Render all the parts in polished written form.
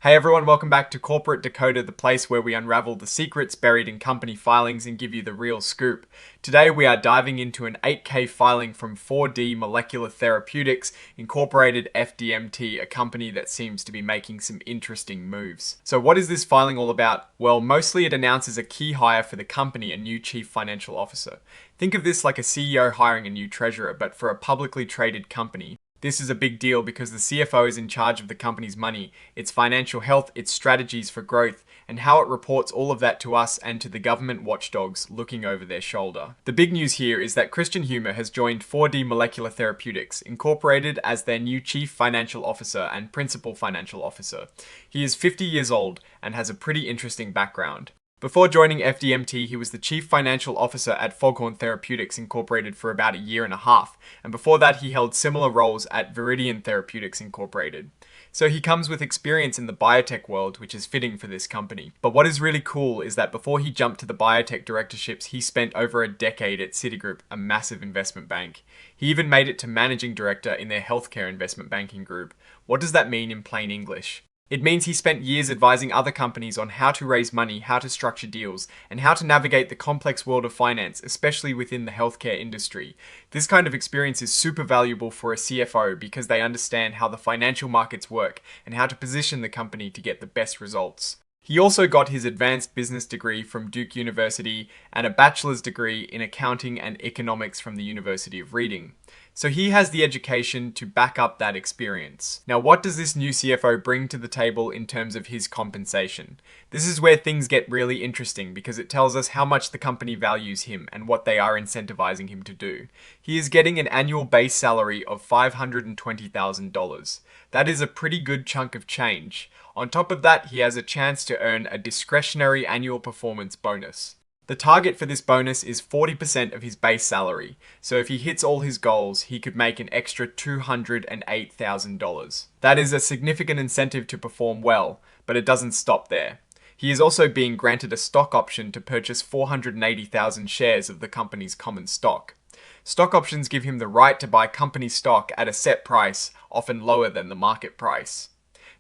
Hey everyone, welcome back to Corporate Dakota, the place where we unravel the secrets buried in company filings and give you the real scoop. Today we are diving into an 8K filing from 4D Molecular Therapeutics Incorporated FDMT, a company that seems to be making some interesting moves. So what is this filing all about? Well, mostly it announces a key hire for the company, a new chief financial officer. Think of this like a CEO hiring a new treasurer, but for a publicly traded company. This is a big deal because the CFO is in charge of the company's money, its financial health, its strategies for growth, and how it reports all of that to us and to the government watchdogs looking over their shoulder. The big news here is that Christian Humer has joined 4D Molecular Therapeutics, Incorporated, as their new Chief Financial Officer and Principal Financial Officer. He is 50 years old and has a pretty interesting background. Before joining FDMT, he was the Chief Financial Officer at Foghorn Therapeutics Incorporated for about a year and a half, and before that he held similar roles at Viridian Therapeutics Incorporated. So he comes with experience in the biotech world, which is fitting for this company. But what is really cool is that before he jumped to the biotech directorships, he spent over a decade at Citigroup, a massive investment bank. He even made it to managing director in their healthcare investment banking group. What does that mean in plain English? It means he spent years advising other companies on how to raise money, how to structure deals, and how to navigate the complex world of finance, especially within the healthcare industry. This kind of experience is super valuable for a CFO because they understand how the financial markets work and how to position the company to get the best results. He also got his advanced business degree from Duke University and a bachelor's degree in accounting and economics from the University of Reading. So he has the education to back up that experience. Now, what does this new CFO bring to the table in terms of his compensation? This is where things get really interesting because it tells us how much the company values him and what they are incentivizing him to do. He is getting an annual base salary of $520,000. That is a pretty good chunk of change. On top of that, he has a chance to earn a discretionary annual performance bonus. The target for this bonus is 40% of his base salary, so if he hits all his goals, he could make an extra $208,000. That is a significant incentive to perform well, but it doesn't stop there. He is also being granted a stock option to purchase 480,000 shares of the company's common stock. Stock options give him the right to buy company stock at a set price, often lower than the market price.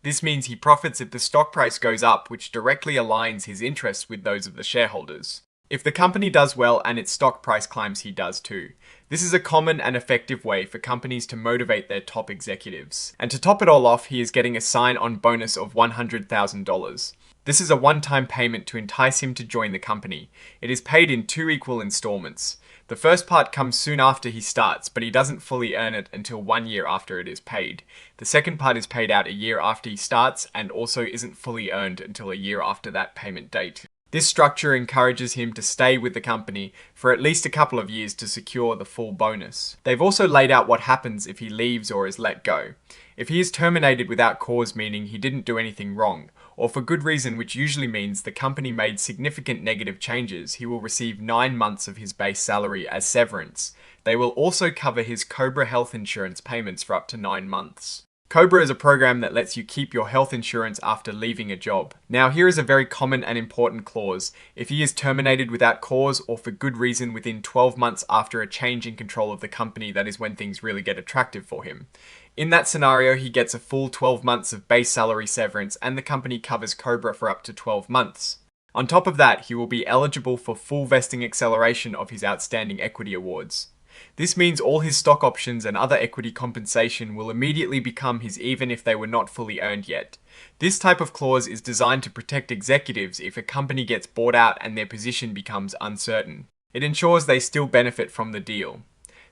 This means he profits if the stock price goes up, which directly aligns his interests with those of the shareholders. If the company does well and its stock price climbs, he does too. This is a common and effective way for companies to motivate their top executives. And to top it all off, he is getting a sign-on bonus of $100,000. This is a one-time payment to entice him to join the company. It is paid in 2 equal installments. The first part comes soon after he starts, but he doesn't fully earn it until 1 year after it is paid. The second part is paid out a year after he starts and also isn't fully earned until a year after that payment date. This structure encourages him to stay with the company for at least a couple of years to secure the full bonus. They've also laid out what happens if he leaves or is let go. If he is terminated without cause, meaning he didn't do anything wrong, or for good reason, which usually means the company made significant negative changes, he will receive 9 months of his base salary as severance. They will also cover his COBRA health insurance payments for up to 9 months. COBRA is a program that lets you keep your health insurance after leaving a job. Now, here is a very common and important clause. If he is terminated without cause or for good reason within 12 months after a change in control of the company, that is when things really get attractive for him. In that scenario, he gets a full 12 months of base salary severance and the company covers COBRA for up to 12 months. On top of that, he will be eligible for full vesting acceleration of his outstanding equity awards. This means all his stock options and other equity compensation will immediately become his even if they were not fully earned yet. This type of clause is designed to protect executives if a company gets bought out and their position becomes uncertain. It ensures they still benefit from the deal.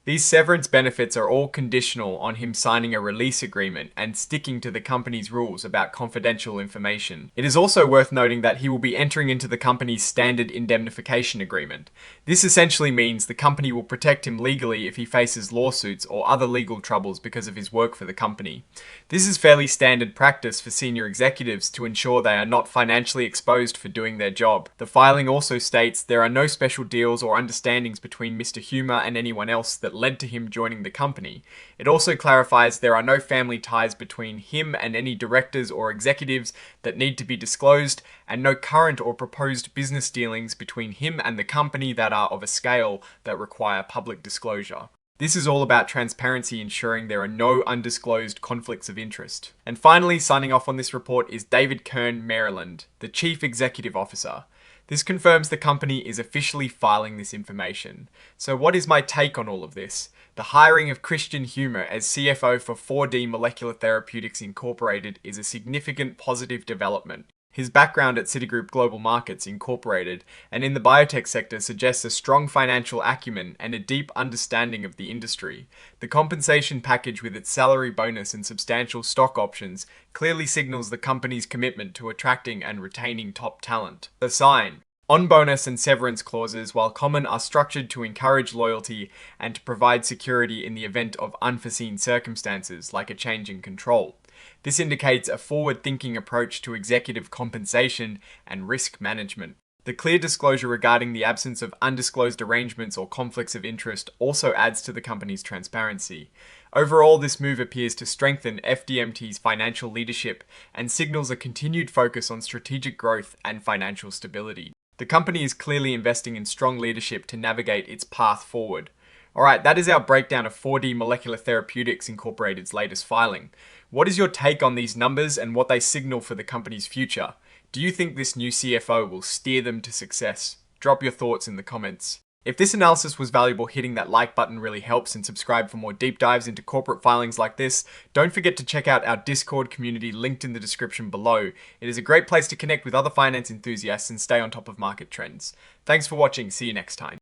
These severance benefits are all conditional on him signing a release agreement and sticking to the company's rules about confidential information. It is also worth noting that he will be entering into the company's standard indemnification agreement. This essentially means the company will protect him legally if he faces lawsuits or other legal troubles because of his work for the company. This is fairly standard practice for senior executives to ensure they are not financially exposed for doing their job. The filing also states there are no special deals or understandings between Mr. Humer and anyone else that led to him joining the company. It also clarifies there are no family ties between him and any directors or executives that need to be disclosed, and no current or proposed business dealings between him and the company that are of a scale that require public disclosure. This is all about transparency, ensuring there are no undisclosed conflicts of interest. And finally, signing off on this report is David Kern Maryland, the Chief Executive Officer. This confirms the company is officially filing this information. So what is my take on all of this? The hiring of Christian Humer as CFO for 4D Molecular Therapeutics Incorporated is a significant positive development. His background at Citigroup Global Markets Incorporated and in the biotech sector suggests a strong financial acumen and a deep understanding of the industry. The compensation package with its salary bonus and substantial stock options clearly signals the company's commitment to attracting and retaining top talent. The sign. On-bonus and severance clauses, while common, are structured to encourage loyalty and to provide security in the event of unforeseen circumstances, like a change in control. This indicates a forward-thinking approach to executive compensation and risk management. The clear disclosure regarding the absence of undisclosed arrangements or conflicts of interest also adds to the company's transparency. Overall, this move appears to strengthen FDMT's financial leadership and signals a continued focus on strategic growth and financial stability. The company is clearly investing in strong leadership to navigate its path forward. Alright, that is our breakdown of 4D Molecular Therapeutics Incorporated's latest filing. What is your take on these numbers and what they signal for the company's future? Do you think this new CFO will steer them to success? Drop your thoughts in the comments. If this analysis was valuable, hitting that like button really helps, and subscribe for more deep dives into corporate filings like this. Don't forget to check out our Discord community linked in the description below. It is a great place to connect with other finance enthusiasts and stay on top of market trends. Thanks for watching. See you next time.